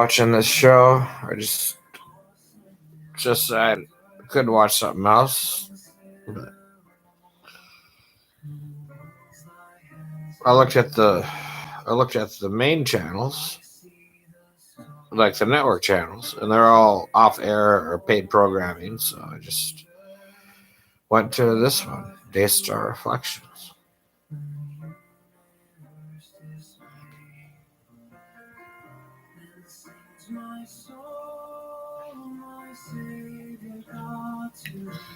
watching this show. I just I could watch something else. But I looked at the main channels, like the network channels, and they're all off air or paid programming. So I just went to this one, Daystar Reflections.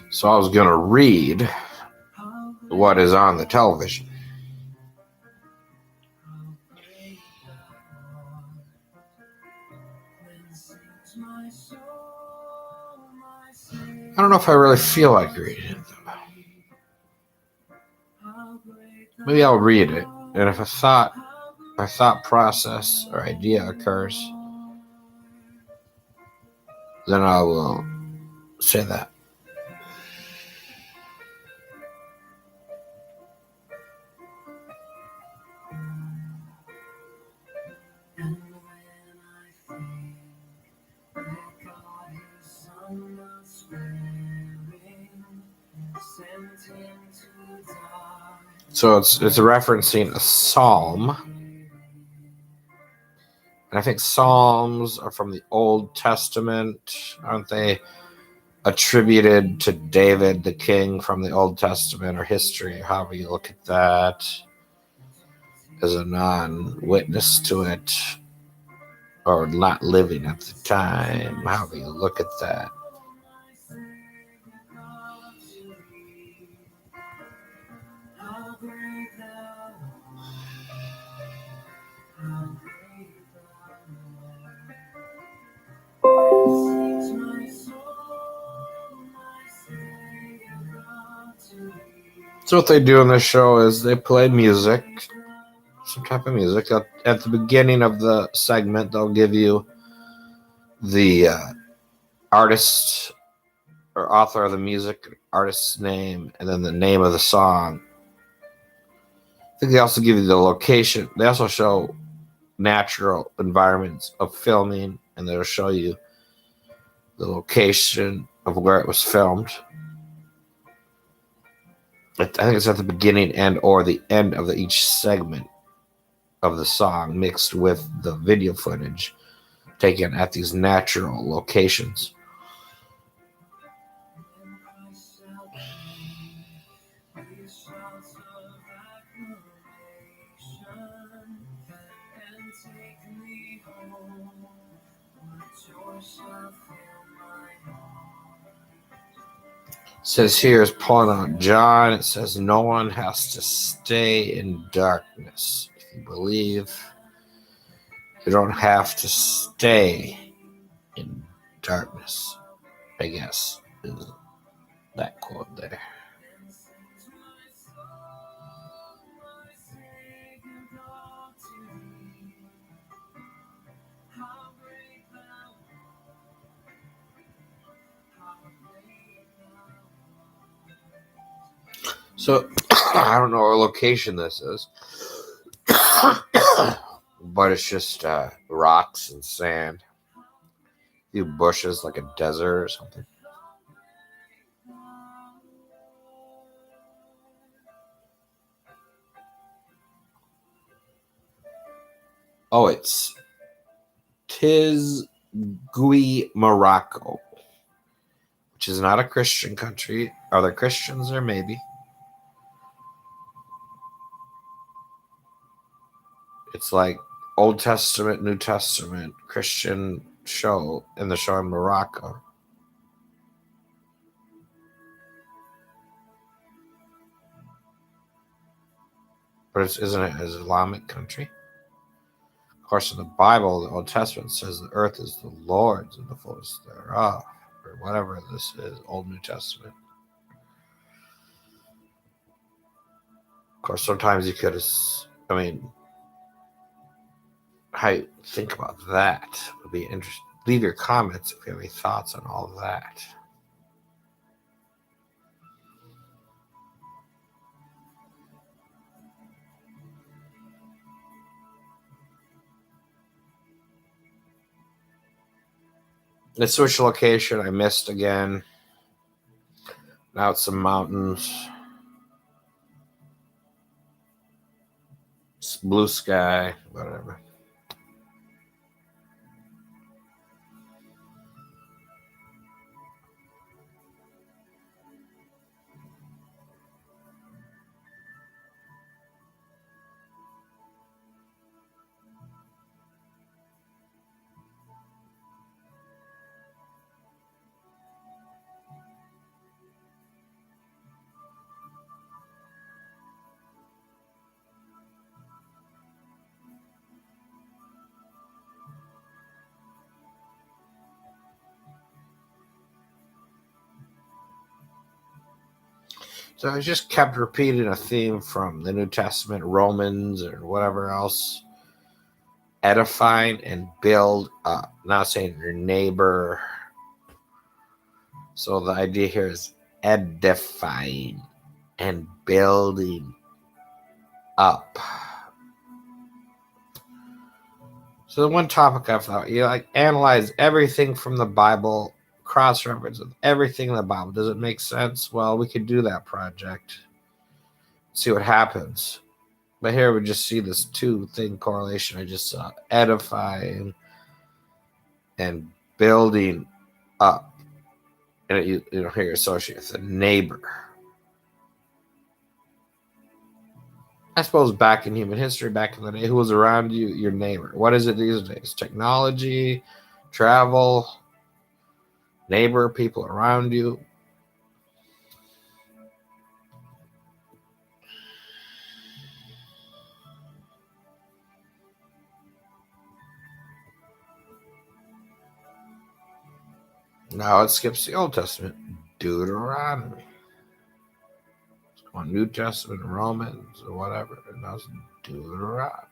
So I was gonna read what is on the television. I don't know if I really feel like reading it, though. Maybe I'll read it, and if a thought process or idea occurs, then I will say that. So it's referencing a psalm. And I think psalms are from the Old Testament, aren't they? Attributed to David, the king, from the Old Testament or history, however you look at that, as a non-witness to it or not living at the time, however you look at that. So what they do in this show is they play music, some type of music. At the beginning of the segment, they'll give you the artist or author of the music, artist's name, and then the name of the song. I think they also give you the location. They also show natural environments of filming, and they'll show you the location of where it was filmed. I think it's at the beginning and or the end of each segment of the song, mixed with the video footage taken at these natural locations. It says here is pulling on John. It says no one has to stay in darkness. If you believe, you don't have to stay in darkness, I guess, is that quote there. So, I don't know what location this is, but it's just rocks and sand, a few bushes, like a desert or something. Oh, it's Tizgui, Morocco, which is not a Christian country. Are there Christians there? Maybe. It's like Old Testament, New Testament, Christian show in the show in Morocco. But isn't it an Islamic country? Of course, in the Bible, the Old Testament says the earth is the Lord's and the fullness thereof, or whatever this is, Old New Testament. Of course, sometimes you could, how you think about that would be interesting. Leave your comments if you have any thoughts on all of that. I switched location. I missed again. Now it's some mountains. It's blue sky. Whatever. So I just kept repeating a theme from the New Testament, Romans, or whatever else. Edifying and build up. Not saying your neighbor. So the idea here is edifying and building up. So the one topic I thought, analyze everything from the Bible, cross-reference with everything in the Bible. Does it make sense? Well, we could do that project. See what happens. But here we just see this two-thing correlation. I just saw edifying and building up. And here you associate with a neighbor. I suppose back in human history, back in the day, who was around you? Your neighbor. What is it these days? Technology, travel, neighbor, people around you. Now it skips the Old Testament, Deuteronomy. It's going New Testament, Romans, or whatever. And now it's Deuteronomy.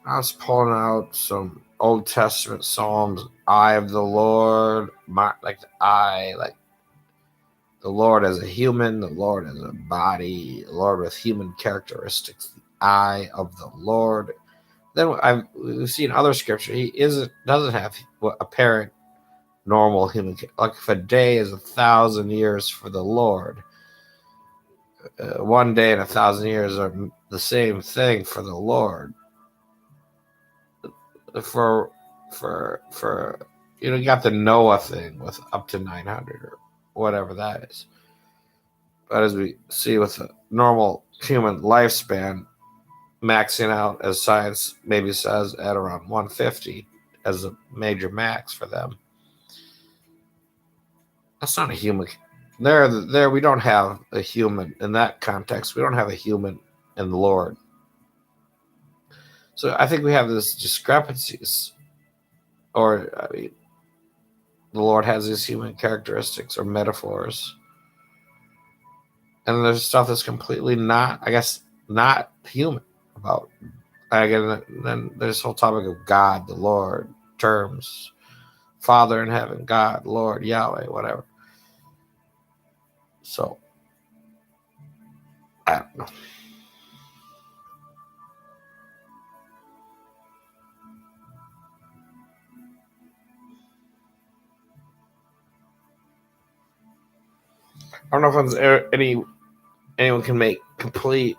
I was pulling out some Old Testament Psalms, eye of the Lord, like the eye, like the Lord as a human, the Lord as a body, the Lord with human characteristics, the eye of the Lord. Then we've seen other scripture. He doesn't have apparent normal human, like if a day is 1,000 years for the Lord, one day and 1,000 years are the same thing for the Lord. For you got the Noah thing with up to 900 or whatever that is. But as we see with a normal human lifespan, maxing out, as science maybe says, at around 150 as a major max for them. That's not a human. There we don't have a human in that context. We don't have a human in the Lord. So I think we have these discrepancies. Or, the Lord has these human characteristics or metaphors. And there's stuff that's completely not human about. Again, then there's this whole topic of God, the Lord, terms, Father in heaven, God, Lord, Yahweh, whatever. So, I don't know. I don't know if anyone can make complete,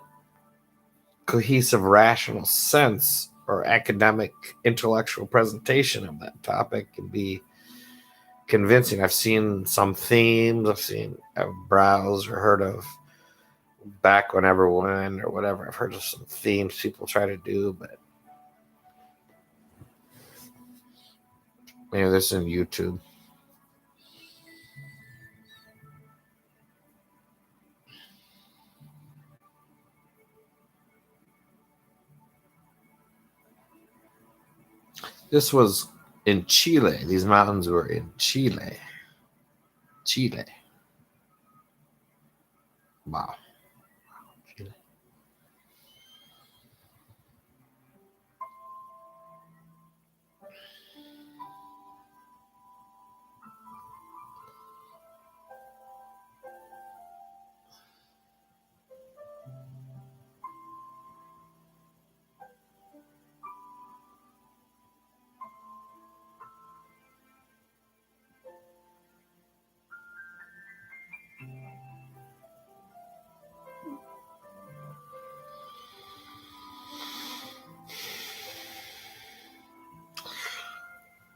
cohesive, rational sense or academic, intellectual presentation of that topic and be convincing. I've seen some themes. I've browsed or heard of back whenever when or whatever. I've heard of some themes people try to do, but maybe this is in YouTube. This was in Chile. These mountains were in Chile. Chile. Wow. Chile.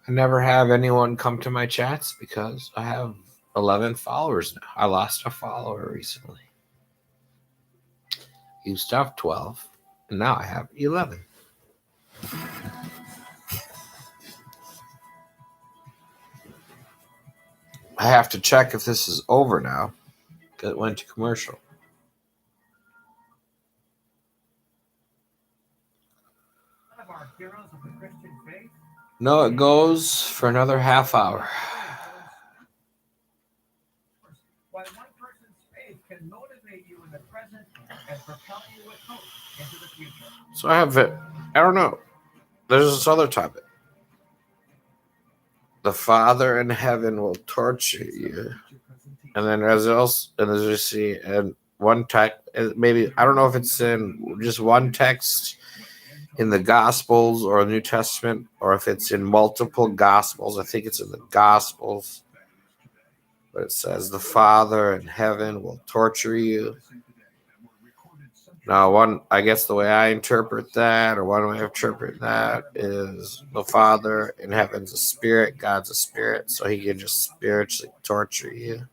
I never have anyone come to my chats because I have 11 followers now. I lost a follower recently. Used to have 12, and now I have 11. I have to check if this is over now. It went to commercial. No, it goes for another half hour. Why one person's faith can motivate you in the present and propel you with hope into the future. So I have it. I don't know. There's this other topic. The Father in heaven will torture you. And then as you see, and one text, maybe, I don't know if it's in just one text in the Gospels or New Testament, or if it's in multiple Gospels. I think it's in the Gospels. But it says, the Father in heaven will torture you. Now, I guess the way I interpret that, or one way I interpret that, is the Father in heaven's a spirit, God's a spirit, so he can just spiritually torture you.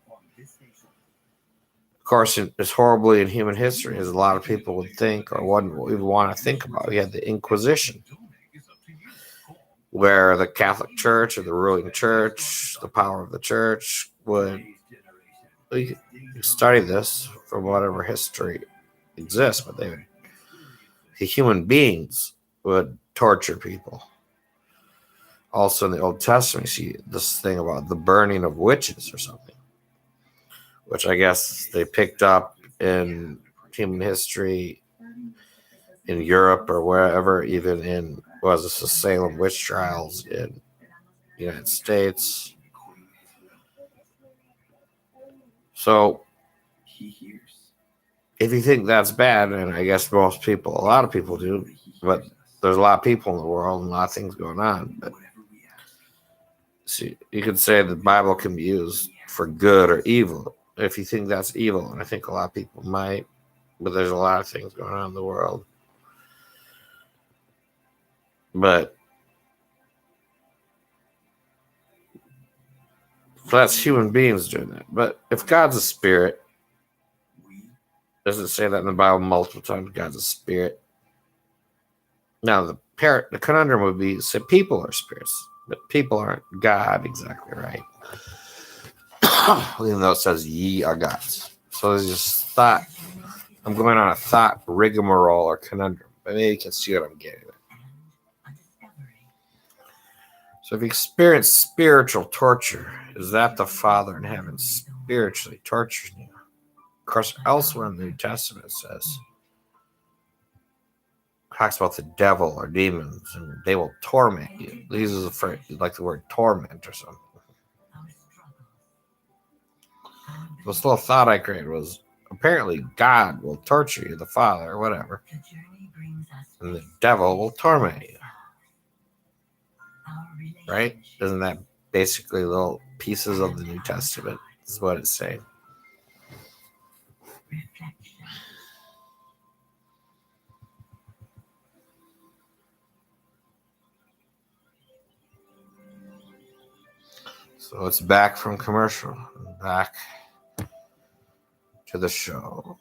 Of course, as horribly in human history as a lot of people would think, or wouldn't even want to think about, we had the Inquisition, where the Catholic Church or the ruling church, the power of the church, would study this from whatever history exists, but the human beings would torture people. Also in the Old Testament, you see this thing about the burning of witches or something, which I guess they picked up in human history in Europe or wherever, even in, was this the Salem witch trials in the United States. So if you think that's bad, and I guess a lot of people do, but there's a lot of people in the world and a lot of things going on. But see, you could say the Bible can be used for good or evil. If you think that's evil, and I think a lot of people might, but there's a lot of things going on in the world. But so that's human beings doing that. But if God's a spirit, doesn't it say that in the Bible multiple times? God's a spirit. Now the conundrum would be, say people are spirits, but people aren't God exactly, right? Even though it says ye are gods. So there's just thought. I'm going on a thought rigmarole or conundrum, but maybe you can see what I'm getting at. So if you experience spiritual torture, is that the Father in heaven spiritually torturing you? Of course, elsewhere in the New Testament it talks about the devil or demons, and they will torment you. These is a phrase, like the word torment or something. The little thought I created was, apparently God will torture you, the Father or whatever, and the devil will torment you. Right? Isn't that basically little pieces of the New Testament? Is what it's saying. So it's back from commercial. Back to the show.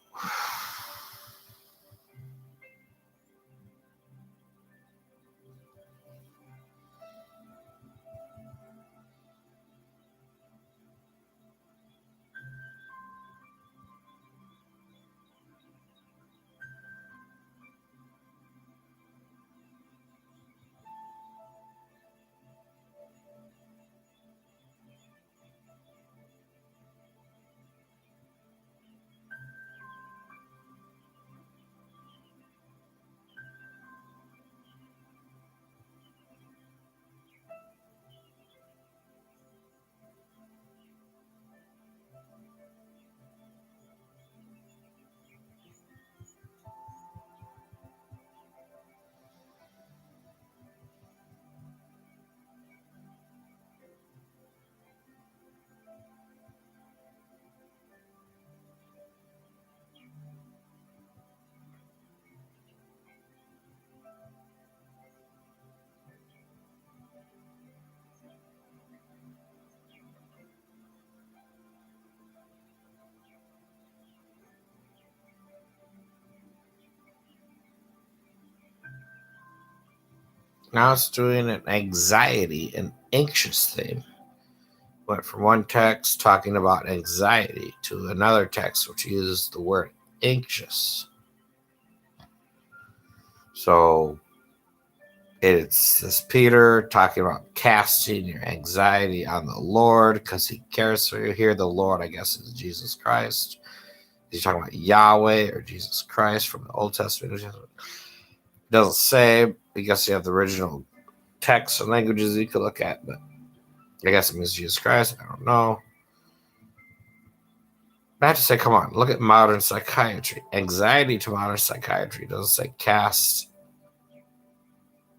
Now it's doing an anxiety and anxious theme. Went from one text talking about anxiety to another text which uses the word anxious. So it's this Peter talking about casting your anxiety on the Lord because he cares for you. Here, the Lord, I guess, is Jesus Christ. He's talking about Yahweh or Jesus Christ from the Old Testament. It doesn't say. I guess you have the original texts and languages you could look at, but I guess it means Jesus Christ. I don't know. I have to say, come on, look at modern psychiatry. Anxiety to modern psychiatry doesn't say cast.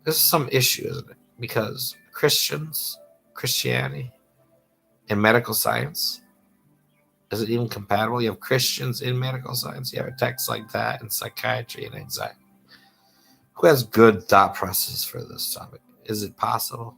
This is some issue, isn't it? Because Christianity, and medical science, is it even compatible? You have Christians in medical science. You have a text like that in psychiatry and anxiety. Who has good thought process for this topic? Is it possible?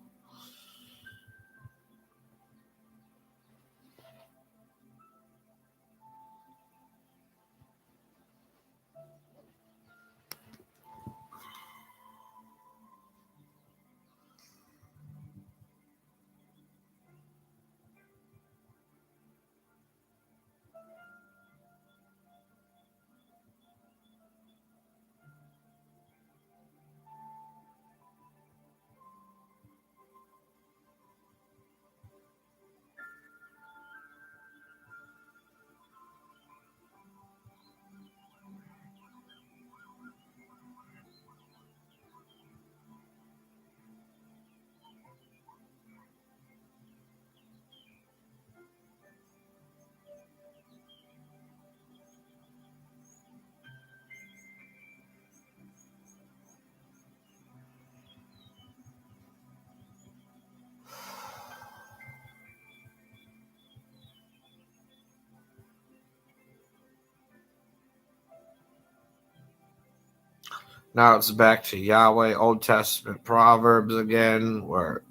Now it's back to Yahweh, Old Testament Proverbs again, where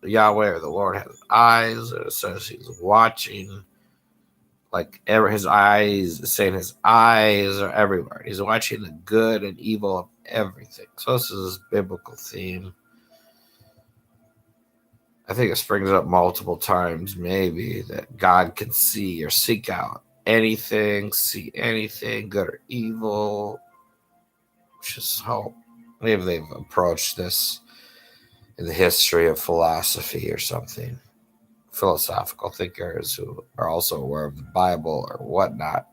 Yahweh or the Lord has eyes. And it says he's watching, like his eyes, saying his eyes are everywhere. He's watching the good and evil of everything. So this is a biblical theme. I think it springs up multiple times, maybe, that God can see or seek out anything, see anything, good or evil, which is how maybe they've approached this in the history of philosophy or something. Philosophical thinkers who are also aware of the Bible or whatnot,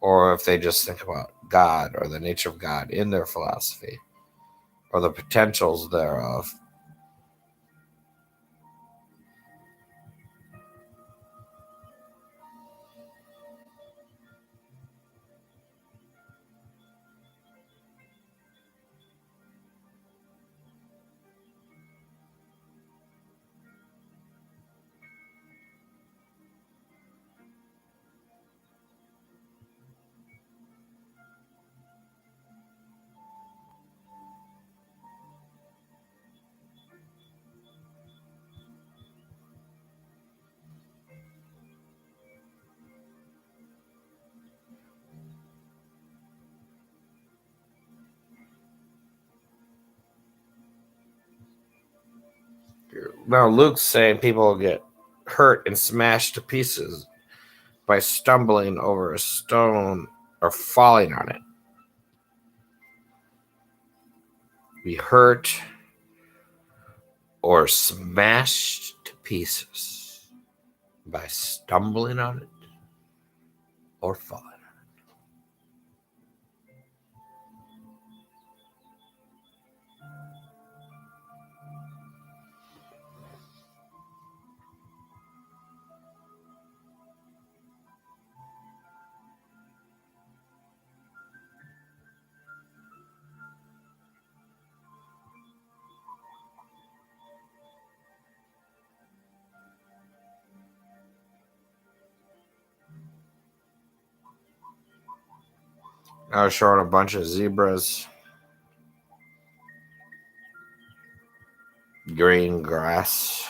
or if they just think about God or the nature of God in their philosophy or the potentials thereof. Now Luke's saying people will get hurt and smashed to pieces by stumbling over a stone or falling on it. Be hurt or smashed to pieces by stumbling on it or falling. I was showing a bunch of zebras, green grass.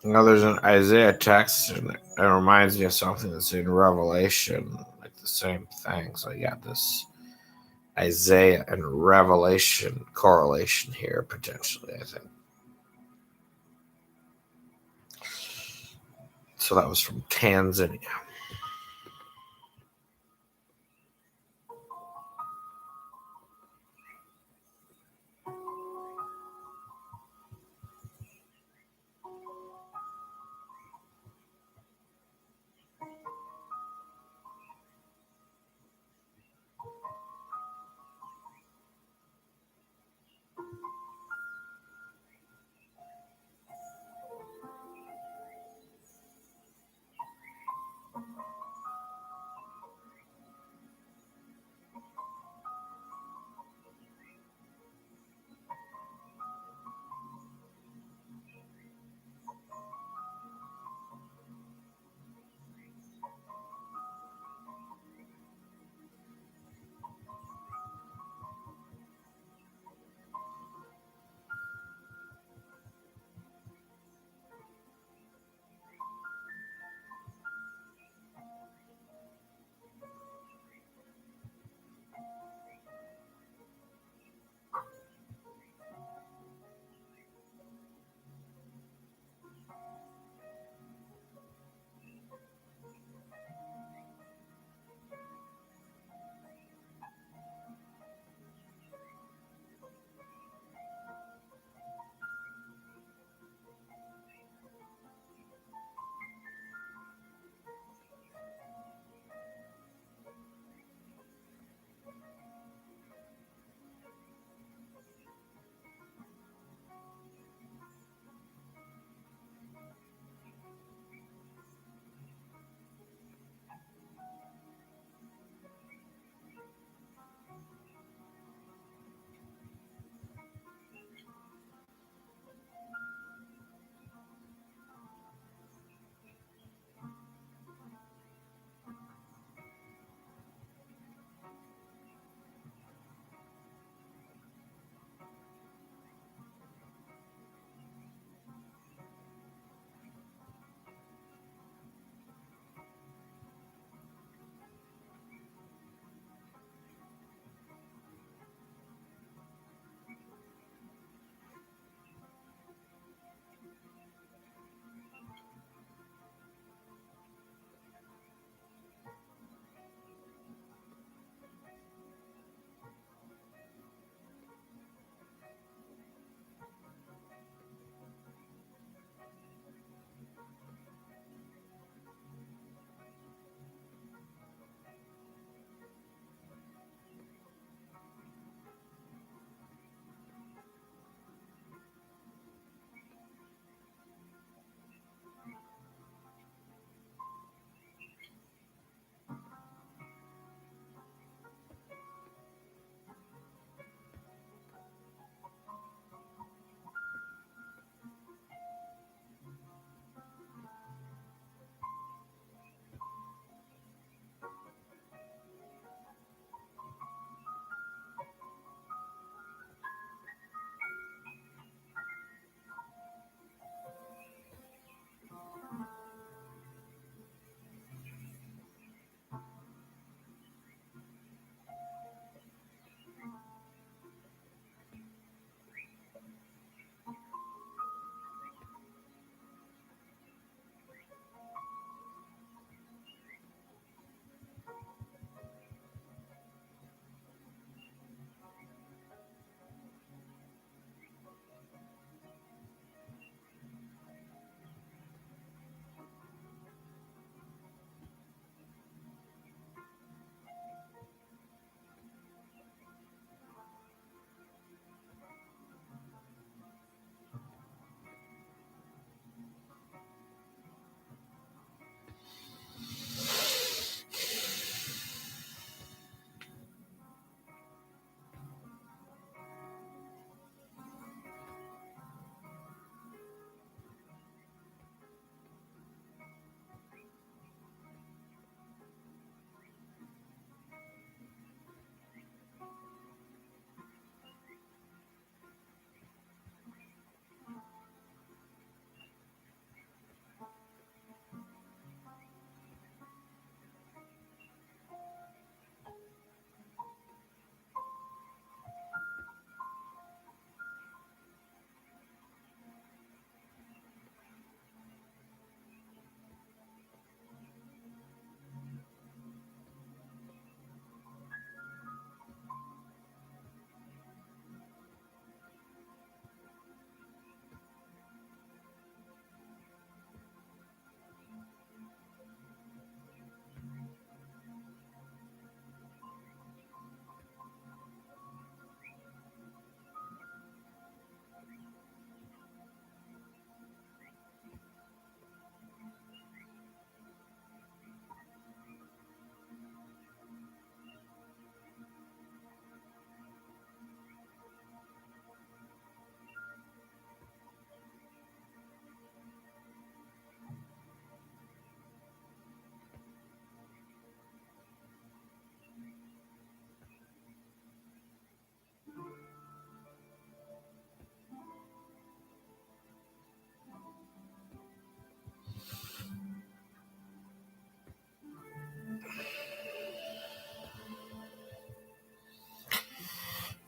Now there's an Isaiah text, and it reminds me of something that's in Revelation, like the same thing. So I got this Isaiah and Revelation correlation here, potentially, I think. So that was from Tanzania.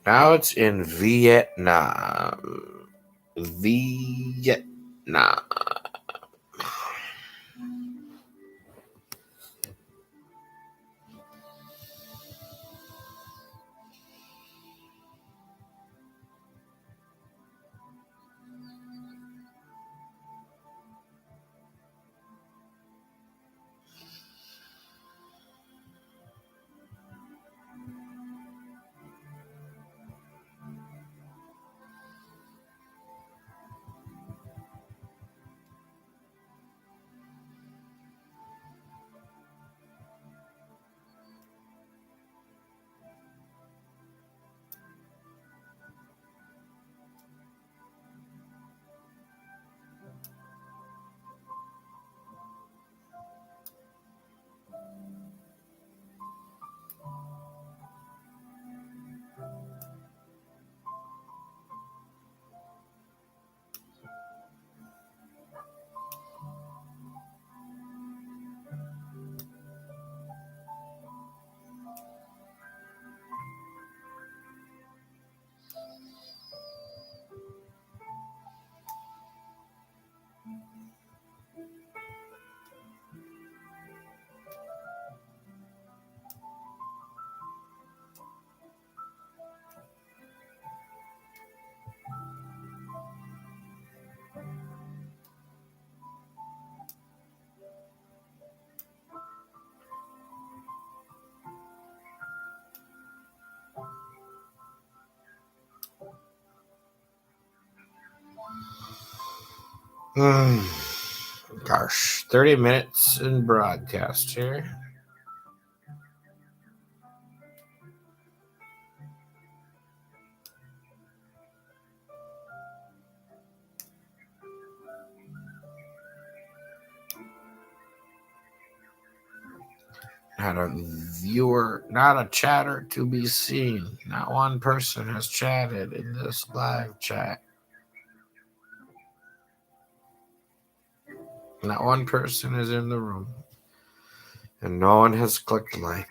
Now it's in Vietnam. Vietnam. Gosh, 30 minutes in broadcast here. Not a viewer, not a chatter to be seen. Not one person has chatted in this live chat. Not one person is in the room. And no one has clicked like.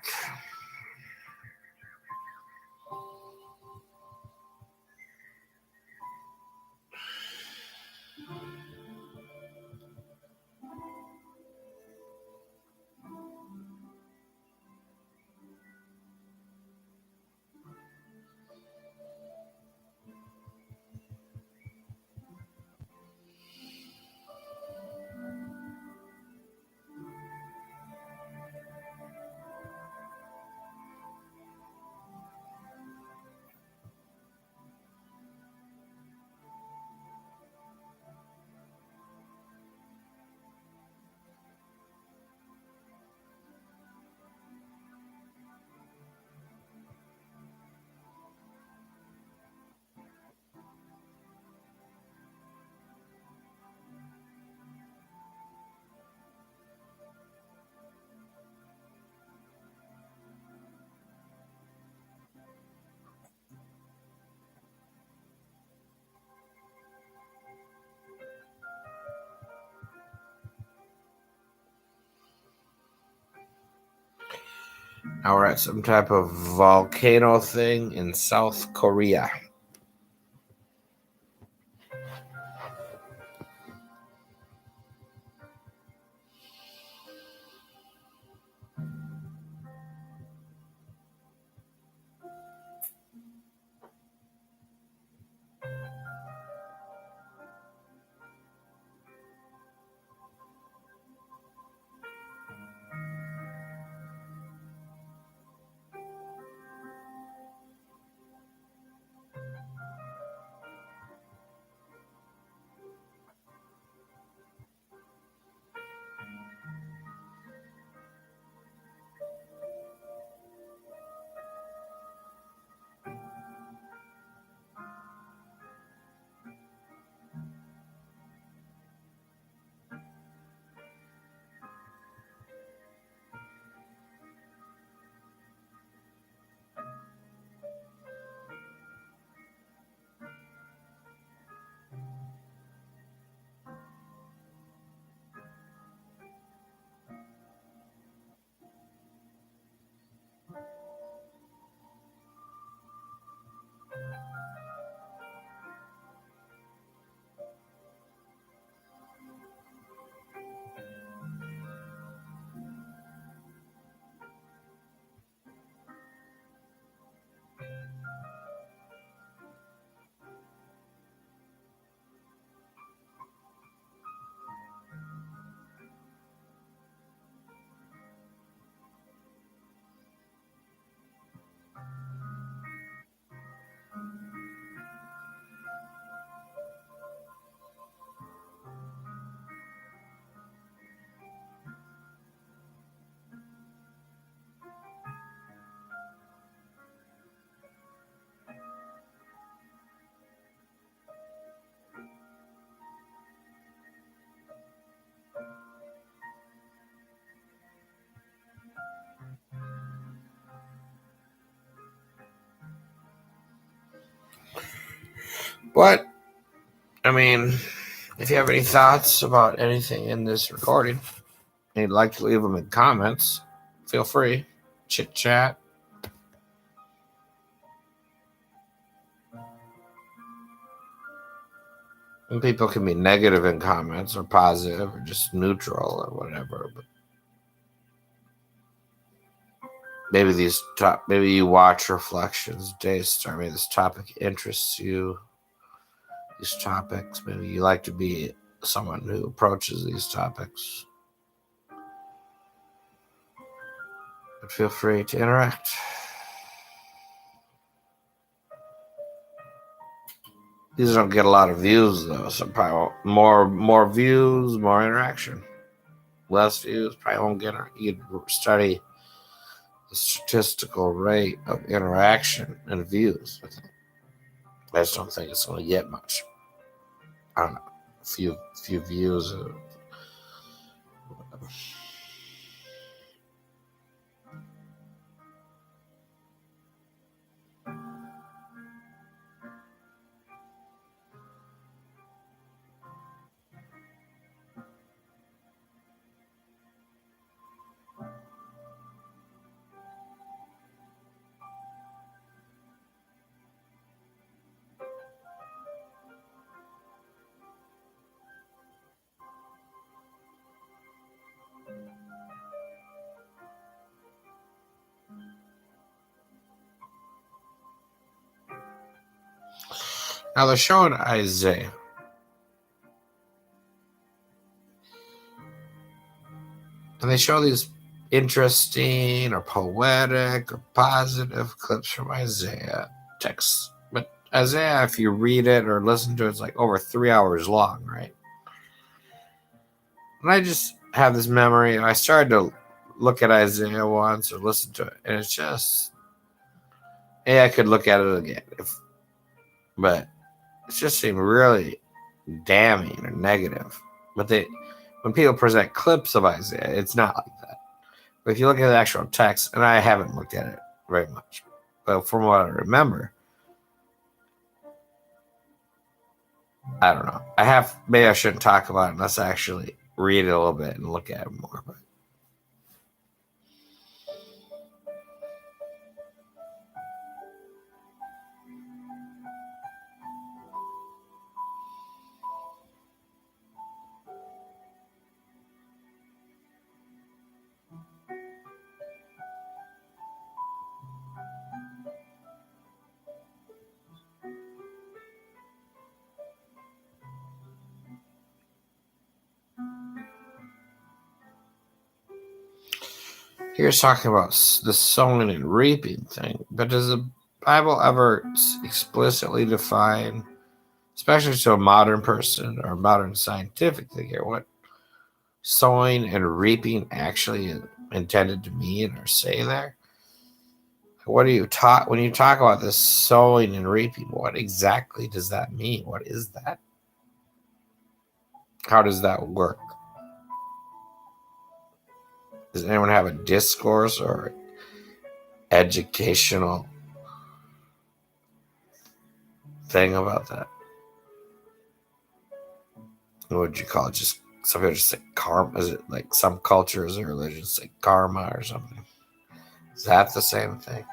Now we're at some type of volcano thing in South Korea. But, I mean, if you have any thoughts about anything in this recording and you'd like to leave them in comments, feel free. Chit chat. And people can be negative in comments or positive or just neutral or whatever. But maybe you watch Reflections, Daystar. Maybe this topic interests you. These topics. Maybe you like to be someone who approaches these topics. But feel free to interact. These don't get a lot of views though, so probably more views, more interaction. Less views, probably won't get. You study the statistical rate of interaction and views. I just don't think it's going to get much. I don't know, few views. Now they're showing Isaiah. And they show these interesting or poetic or positive clips from Isaiah texts. But Isaiah, if you read it or listen to it, it's like over 3 hours long, right? And I just have this memory. I started to look at Isaiah once or listen to it, and it's just, I could look at it again, but it just seemed really damning or negative. But when people present clips of Isaiah, it's not like that. But if you look at the actual text, and I haven't looked at it very much, but from what I remember, I don't know. Maybe I shouldn't talk about it unless I actually read it a little bit and look at it more. But here's talking about the sowing and reaping thing. But does the Bible ever explicitly define, especially to a modern person or a modern scientific thinker, what sowing and reaping actually intended to mean or say there? What do you talk when you talk about this sowing and reaping? What exactly does that mean? What is that? How does that work? Does anyone have a discourse or educational thing about that? What would you call it? Just some people just say karma. Is it like some cultures or religions say karma or something? Is that the same thing?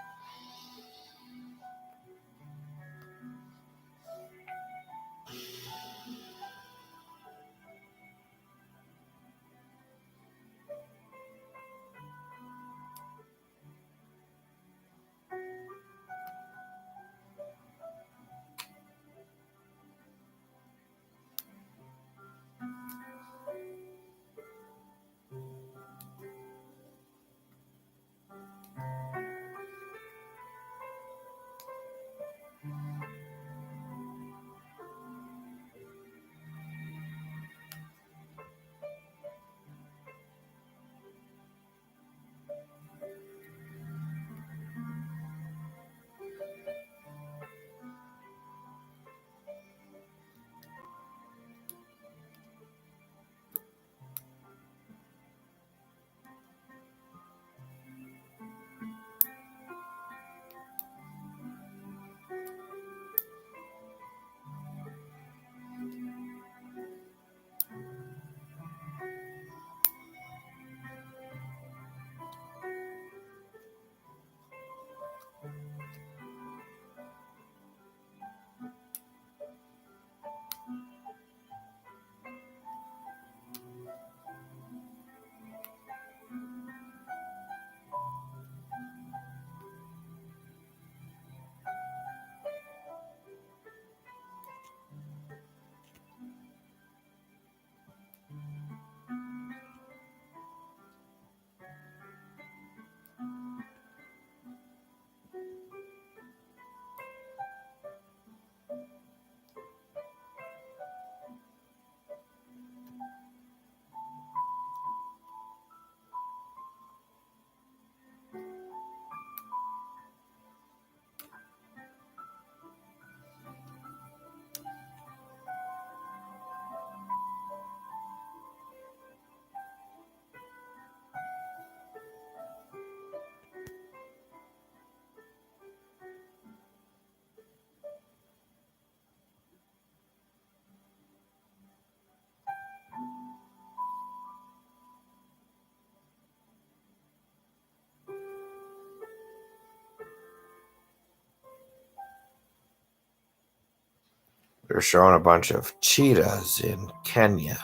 They're showing a bunch of cheetahs in Kenya.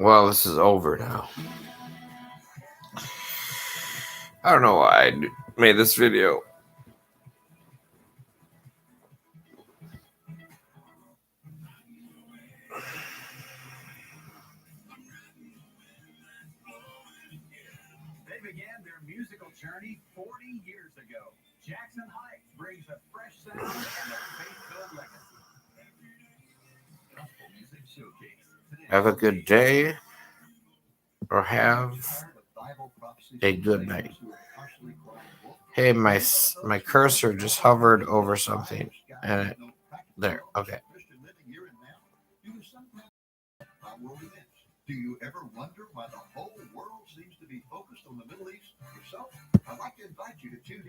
Well, this is over now. I don't know why I made this video. They began their musical journey 40 years ago. Jackson Heights brings a fresh sound and a faith-filled legacy. Gospel Music Showcase. Have a good day, or have a good night. Hey, my cursor just hovered over something, and there. Okay. Do you ever wonder why the whole world seems to be focused on the Middle East yourself? I'd like to invite you to tune in.